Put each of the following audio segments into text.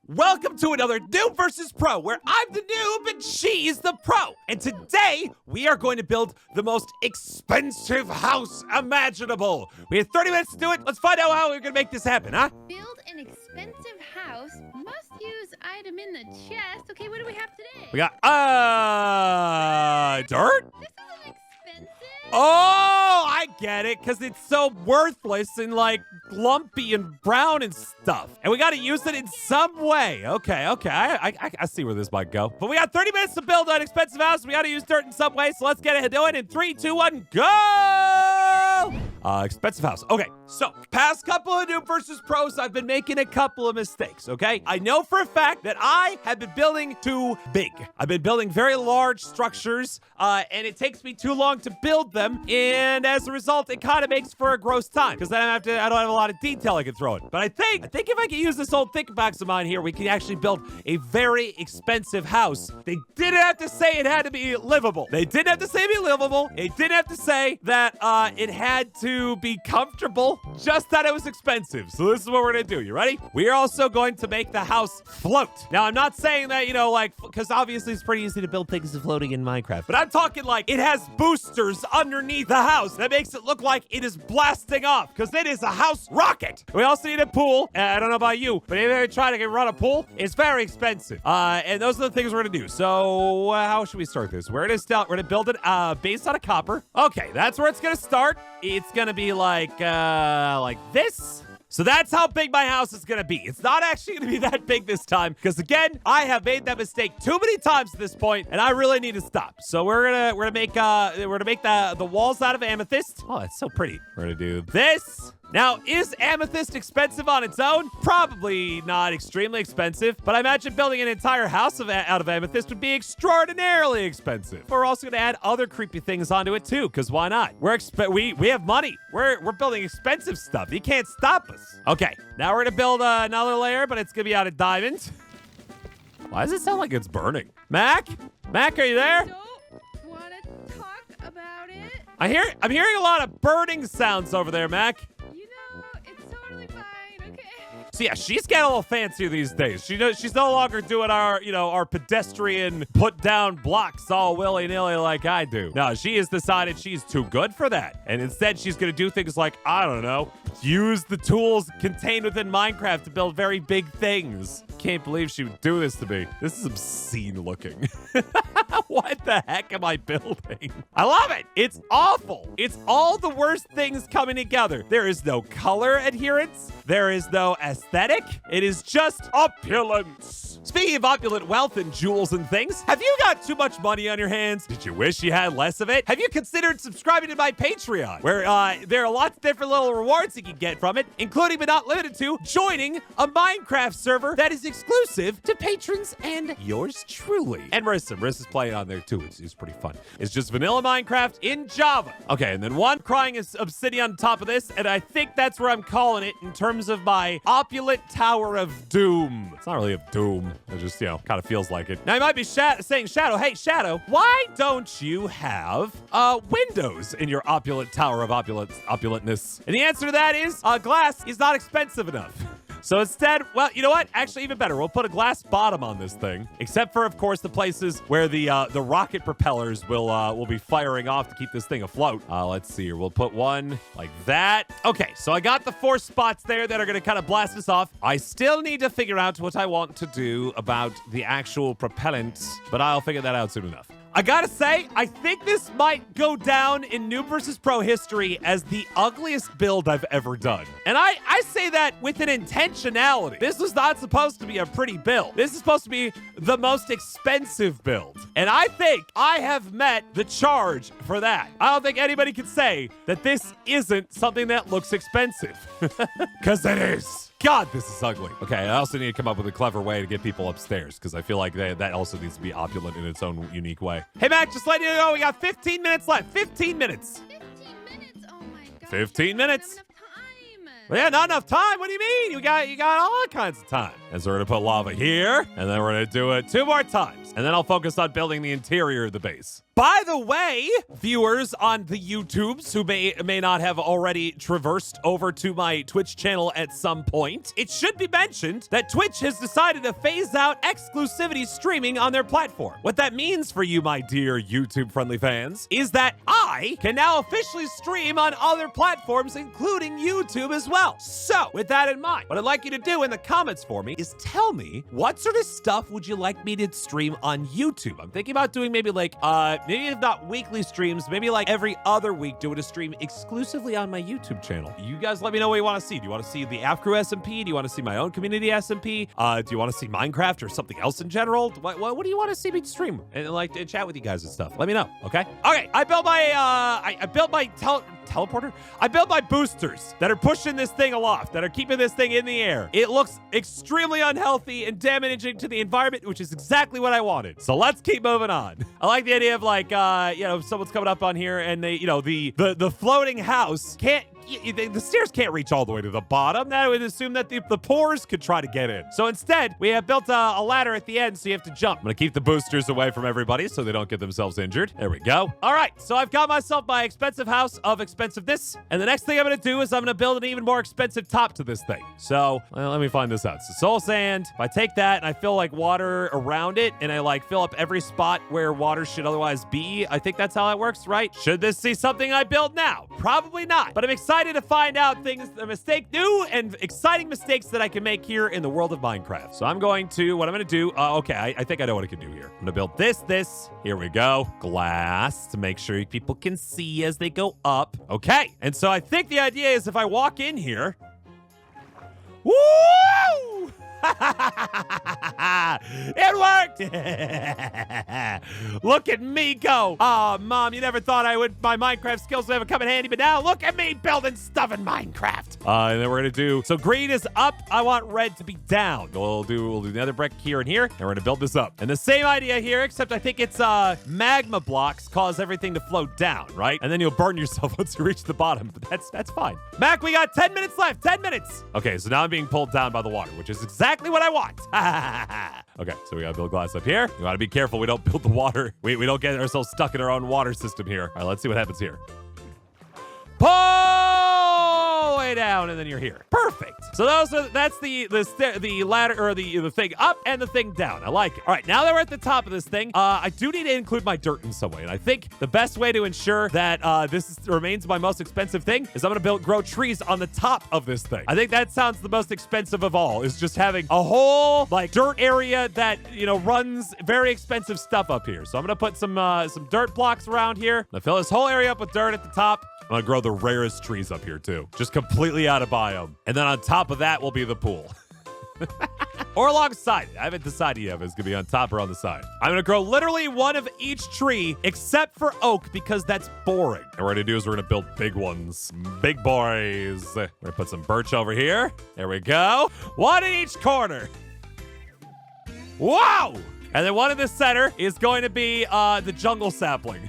Welcome to another Noob versus Pro, where I'm the noob and she's the pro. And today, we are going to build the most expensive house imaginable. We have 30 minutes to do it. Let's find out how we're gonna make this happen, huh? Build an expensive house. Must use item in the chest. Okay, what do we have today? We got, dirt? This isn't expensive. Oh, I get it, because it's so worthless and, like, lumpy and brown and stuff. And we got to use it in some way. Okay. I see where this might go. But we got 30 minutes to build an expensive house. We got to use dirt in some way, so let's get ahead and do it in 3, 2, 1, go! Expensive house. Okay, so past couple of Noob versus Pros, I've been making a couple of mistakes, okay? I know for a fact that I have been building too big. I've been building very large structures, and it takes me too long to build them, and as a result, it kind of makes for a gross time, because I don't have a lot of detail I can throw in. But I think if I can use this old think box of mine here, we can actually build a very expensive house. They didn't have to say it had to be livable. They didn't have to say be livable. They didn't have to say that it had to be comfortable, just that it was expensive. So this is what we're gonna do. You ready? We are also going to make the house float. Now, I'm not saying that, because obviously it's pretty easy to build things floating in Minecraft, but I'm talking like it has boosters underneath the house that makes it look like it is blasting off, because it is a house rocket. We also need a pool. I don't know about you, but if you ever try to run a pool, it's very expensive. And those are the things we're gonna do. So how should we start this? We're gonna build it based on a copper. Okay, that's where it's gonna start. It's gonna be like this. So that's how big my house is gonna be. It's not actually gonna be that big this time, because again, I have made that mistake too many times at this point, and I really need to stop. So we're gonna make the walls out of amethyst. Oh, it's so pretty. We're gonna do this. Now, is amethyst expensive on its own? Probably not extremely expensive, but I imagine building an entire house out of amethyst would be extraordinarily expensive. We're also gonna add other creepy things onto it too, because why not? We have money. We're building expensive stuff. You can't stop us. Okay, now we're gonna build another layer, but it's gonna be out of diamond. Why does it sound like it's burning? Mac, are you there? Don't want to talk about it. I'm hearing a lot of burning sounds over there, Mac. It's totally fine, okay? So yeah, she's getting a little fancier these days. She's no longer doing our pedestrian put down blocks all willy-nilly like I do. No, she has decided she's too good for that. And instead she's gonna do things like, I don't know, use the tools contained within Minecraft to build very big things. Can't believe she would do this to me. This is obscene looking. What the heck am I building? I love it. It's awful. It's all the worst things coming together. There is no color adherence. There is no aesthetic. It is just opulence. Speaking of opulent wealth and jewels and things, have you got too much money on your hands? Did you wish you had less of it? Have you considered subscribing to my Patreon, where there are lots of different little rewards you can get from it, including but not limited to joining a Minecraft server that is exclusive to patrons and yours truly. And Marissa's playing on there too. It's pretty fun. It's just vanilla Minecraft in Java. Okay, and then one crying is obsidian on top of this, and I think that's where I'm calling it in terms of my opulent tower of doom. It's not really of doom. It just, kind of feels like it. Now, you might be saying, Shadow, hey, Shadow, why don't you have windows in your opulent tower of opulentness? And the answer to that is glass is not expensive enough. So instead, well, you know what? Actually, even better. We'll put a glass bottom on this thing, except for, of course, the places where the rocket propellers will be firing off to keep this thing afloat. Let's see here. We'll put one like that. Okay, so I got the 4 spots there that are going to kind of blast us off. I still need to figure out what I want to do about the actual propellant, but I'll figure that out soon enough. I gotta say, I think this might go down in Noob vs. Pro history as the ugliest build I've ever done. And I say that with an intentionality. This was not supposed to be a pretty build. This is supposed to be the most expensive build. And I think I have met the charge for that. I don't think anybody can say that this isn't something that looks expensive. Because it is. God, this is ugly. Okay, I also need to come up with a clever way to get people upstairs, because I feel like that also needs to be opulent in its own unique way. Hey, Mac, just letting you know, we got 15 minutes left. 15 minutes. 15 minutes? Oh my god. 15 minutes. Enough time. Well, yeah, not enough time. What do you mean? You got all kinds of time. And so we're gonna put lava here, and then we're gonna do it 2 more times. And then I'll focus on building the interior of the base. By the way, viewers on the YouTubes who may not have already traversed over to my Twitch channel at some point, it should be mentioned that Twitch has decided to phase out exclusivity streaming on their platform. What that means for you, my dear YouTube-friendly fans, is that I can now officially stream on other platforms, including YouTube as well. So, with that in mind, what I'd like you to do in the comments for me is tell me what sort of stuff would you like me to stream on YouTube. I'm thinking about doing maybe like, maybe if not weekly streams, maybe like every other week doing a stream exclusively on my YouTube channel. You guys let me know what you want to see. Do you want to see the Aphmau SMP? Do you want to see my own community SMP? Do you want to see Minecraft or something else in general? What do you want to see me stream? And like and chat with you guys and stuff. Let me know, okay? Okay, I built my, I built my teleporter? I built my boosters that are pushing this thing aloft, that are keeping this thing in the air. It looks extremely unhealthy and damaging to the environment, which is exactly what I wanted. So let's keep moving on. I like the idea of like, if someone's coming up on here and they, the floating house can't, the stairs can't reach all the way to the bottom. That would assume that the pores could try to get in. So instead, we have built a ladder at the end, so you have to jump. I'm gonna keep the boosters away from everybody so they don't get themselves injured. There we go. All right, so I've got myself my expensive house of expensiveness. And the next thing I'm gonna do is I'm gonna build an even more expensive top to this thing. So let me find this out. So soul sand, if I take that and I fill like water around it and I like fill up every spot where water should otherwise be, I think that's how it works, right? Should this see something I build now? Probably not, but I'm excited to find out new and exciting mistakes that I can make here in the world of Minecraft. So I'm going to, what I'm going to do, okay, I think I know what I can do here. I'm going to build this, here we go, glass to make sure people can see as they go up. Okay, and so I think the idea is if I walk in here, woo! It worked! Look at me go. Oh, Mom, you never thought my Minecraft skills would ever come in handy, but now look at me building stuff in Minecraft. And then we're gonna do, so green is up. I want red to be down. We'll do another brick here and here, and we're gonna build this up. And the same idea here, except I think it's magma blocks cause everything to float down, right? And then you'll burn yourself once you reach the bottom, but that's fine. Mac, we got 10 minutes left, 10 minutes. Okay, so now I'm being pulled down by the water, which is exactly what I want. Okay, so we gotta build glass up here. You gotta be careful we don't build the water. We don't get ourselves stuck in our own water system here. All right, let's see what happens here. Pull way down, and then you're here. Perfect. So that's the ladder, or the thing up and the thing down. I like it. All right, now that we're at the top of this thing, I do need to include my dirt in some way, and I think the best way to ensure that remains my most expensive thing is I'm gonna grow trees on the top of this thing. I think that sounds the most expensive of all, is just having a whole like dirt area that runs very expensive stuff up here. So I'm gonna put some dirt blocks around here. I'm gonna fill this whole area up with dirt at the top. I'm gonna grow the rarest trees up here too, just completely out of biome. And then on top of that will be the pool. Or alongside it. I haven't decided yet if it's gonna be on top or on the side. I'm gonna grow literally one of each tree except for oak because that's boring. And what we're gonna do is we're gonna build big ones. Big boys. We're gonna put some birch over here. There we go. One in each corner. Wow! And then one in the center is going to be the jungle sapling.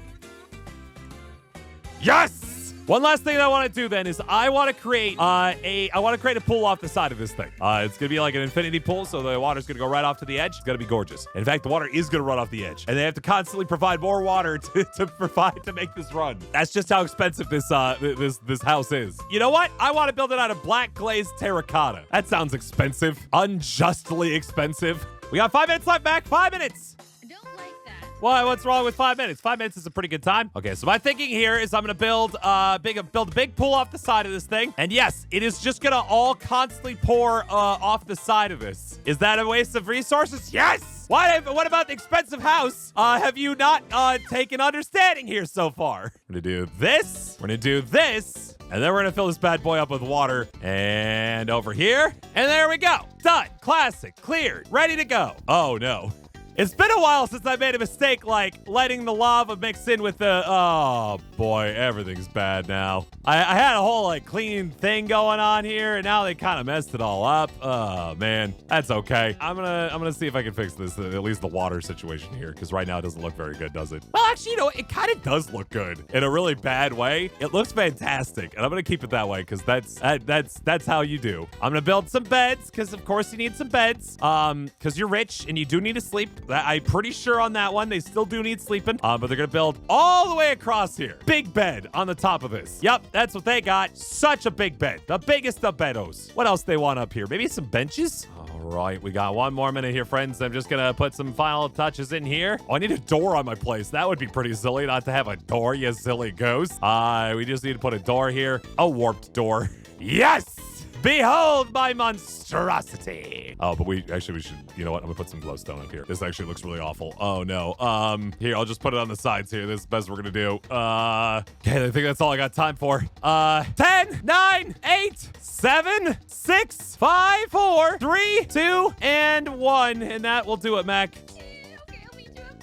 Yes! One last thing that I want to do then is I want to create a pool off the side of this thing. It's gonna be like an infinity pool, so the water's gonna go right off to the edge. It's gonna be gorgeous. In fact, the water is gonna run off the edge, and they have to constantly provide more water to make this run. That's just how expensive this house is. You know what? I want to build it out of black glazed terracotta. That sounds expensive, unjustly expensive. We got 5 minutes left, Mac. 5 minutes. Why? What's wrong with 5 minutes? 5 minutes is a pretty good time. Okay, so my thinking here is I'm gonna build a big pool off the side of this thing. And yes, it is just gonna all constantly pour off the side of this. Is that a waste of resources? Yes! What about the expensive house? Have you not taken understanding here so far? We're gonna do this. We're gonna do this. And then we're gonna fill this bad boy up with water. And over here. And there we go. Done. Classic. Cleared. Ready to go. Oh, no. It's been a while since I made a mistake like letting the lava mix in with the, oh boy, everything's bad now. I had a whole like clean thing going on here and now they kind of messed it all up. Oh man, that's okay. I'm gonna see if I can fix this, at least the water situation here, because right now it doesn't look very good, does it? Well, actually, you know, it kind of does look good in a really bad way. It looks fantastic, and I'm gonna keep it that way because that's how you do. I'm gonna build some beds because of course you need some beds. Because you're rich and you do need to sleep. I'm pretty sure on that one they still do need sleeping. But they're gonna build all the way across here. Big bed on the top of this. Yep, that's what they got. Such a big bed, the biggest of beddos. What else they want up here? Maybe some benches. All right, we got one more minute here, friends. I'm just gonna put some final touches in here. Oh, I need a door on my place. That would be pretty silly not to have a door, you silly ghost. We just need to put a door here. A warped door. Yes! Behold my monstrosity. Oh, but we should, you know what? I'm gonna put some glowstone up here. This actually looks really awful. Oh no. Here, I'll just put it on the sides here. This is the best we're gonna do. Okay, I think that's all I got time for. 10, 9, 8, 7, 6, 5, 4, 3, 2, and 1. And that will do it, Mac. Okay, I'll meet you up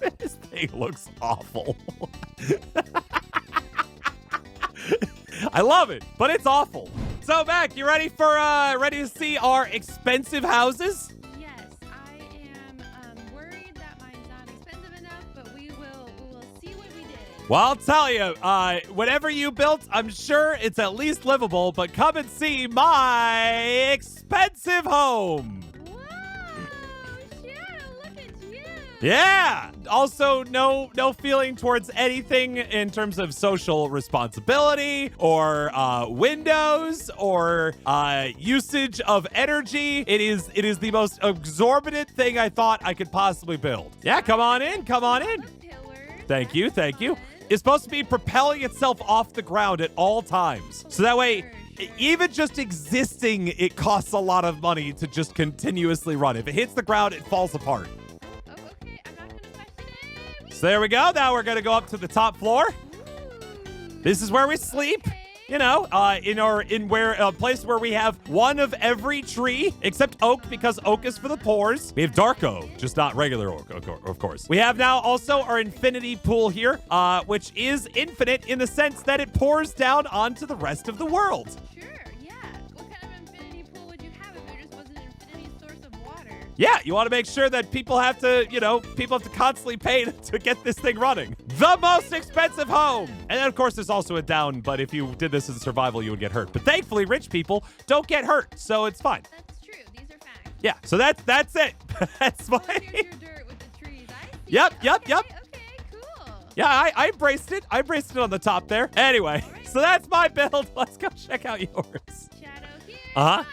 front. This thing looks awful. I love it, but it's awful. So, Mac, you ready to see our expensive houses? Yes, I am worried that mine's not expensive enough, but we will see what we did. Well, I'll tell you, whatever you built, I'm sure it's at least livable, but come and see my expensive home. Yeah. Also, no feeling towards anything in terms of social responsibility or windows or usage of energy. It is the most exorbitant thing I thought I could possibly build. Yeah, come on in. Come on in. Thank you. Thank you. It's supposed to be propelling itself off the ground at all times. So that way, even just existing, it costs a lot of money to just continuously run. If it hits the ground, it falls apart. So there we go. Now we're going to go up to the top floor. This is where we sleep. Okay. You know, in a place where we have one of every tree except oak, because oak is for the poors. We have dark oak, just not regular oak, of course. We have now also our infinity pool here, which is infinite in the sense that it pours down onto the rest of the world. Sure, yeah. What kind of infinity pool would you have if there just wasn't an infinity source of water? Yeah, you want to make sure that people have to constantly pay to get this thing running. The most expensive home. And then, of course, there's also a down, but if you did this as survival, you would get hurt. But thankfully, rich people don't get hurt, so it's fine. That's true. These are facts. Yeah, so that's it. That's my... Here's your dirt with the trees. I see. Yep. Okay, cool. Yeah, I embraced it. I embraced it on the top there. Anyway, so that's my build. Let's go check out yours. Shadow here. Uh-huh. My build.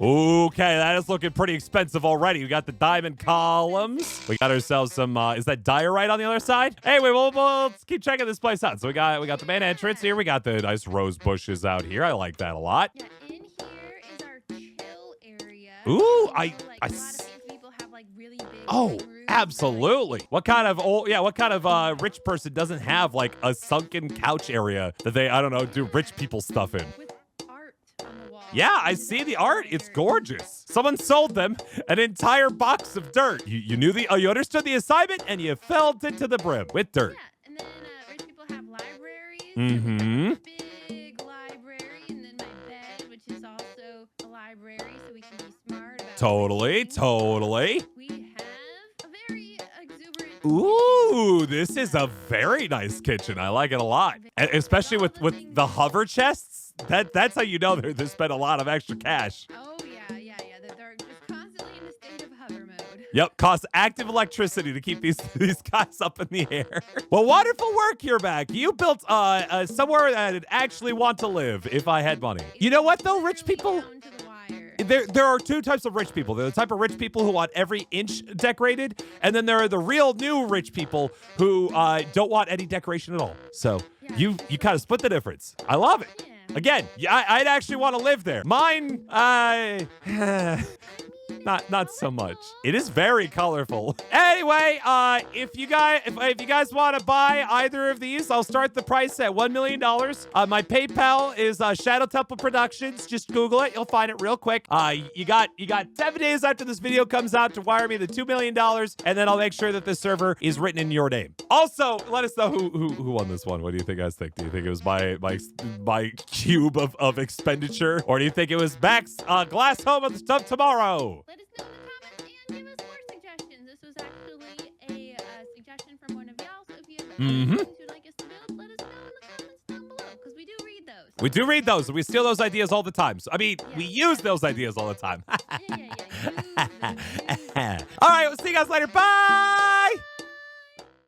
Okay, that is looking pretty expensive already. We got the diamond columns. We got ourselves some, is that diorite on the other side? Anyway, we'll let's keep checking this place out. So we got the main entrance here. We got the nice rose bushes out here. I like that a lot. Yeah, in here is our chill area. Ooh, A lot of fancy people have like really big living rooms. Absolutely. What kind of rich person doesn't have like a sunken couch area that they, I don't know, do rich people stuff in? With art on the wall. Yeah, I see the art. It's gorgeous. Someone sold them an entire box of dirt. You you understood the assignment and you filled it to the brim with dirt. Yeah, and then rich people have libraries. Mm-hmm. Big library, and then my bed, which is also a library, so we can be smart about Totally. We have a very exuberant. Ooh, this is a very nice kitchen. I like it a lot. And especially with the hover chests. That's how you know they spent a lot of extra cash. Oh yeah. They're just constantly in a state of hover mode. Yep, costs active electricity to keep these guys up in the air. Well, wonderful work here, Mac. You built somewhere that I'd actually want to live if I had money. You know what though, rich people? Down to the wire. There are two types of rich people. There are the type of rich people who want every inch decorated, and then there are the real new rich people who don't want any decoration at all. So Yeah. you kind of split the difference. I love it. Yeah. Again, I'd actually want to live there. Mine, I mean, Not so much. It is very colorful. Anyway, if you guys want to buy either of these, I'll start the price at $1 million. My PayPal is Shadow Temple Productions. Just Google it. You'll find it real quick. You got 7 days after this video comes out to wire me the $2 million, and then I'll make sure that this server is written in your name. Also, let us know who won this one. What do you think, guys? Think? Do you think it was my cube of expenditure, or do you think it was Max Glass Home of Tomorrow? Let us know in the comments and give us more suggestions. This was actually a suggestion from one of y'all. So if you have any things you'd like us to build, let us know in the comments down below, because we do read those. We do read those. We steal those ideas all the time. So, I mean, we use those ideas all the time. Yeah. All right, we'll see you guys later. Bye!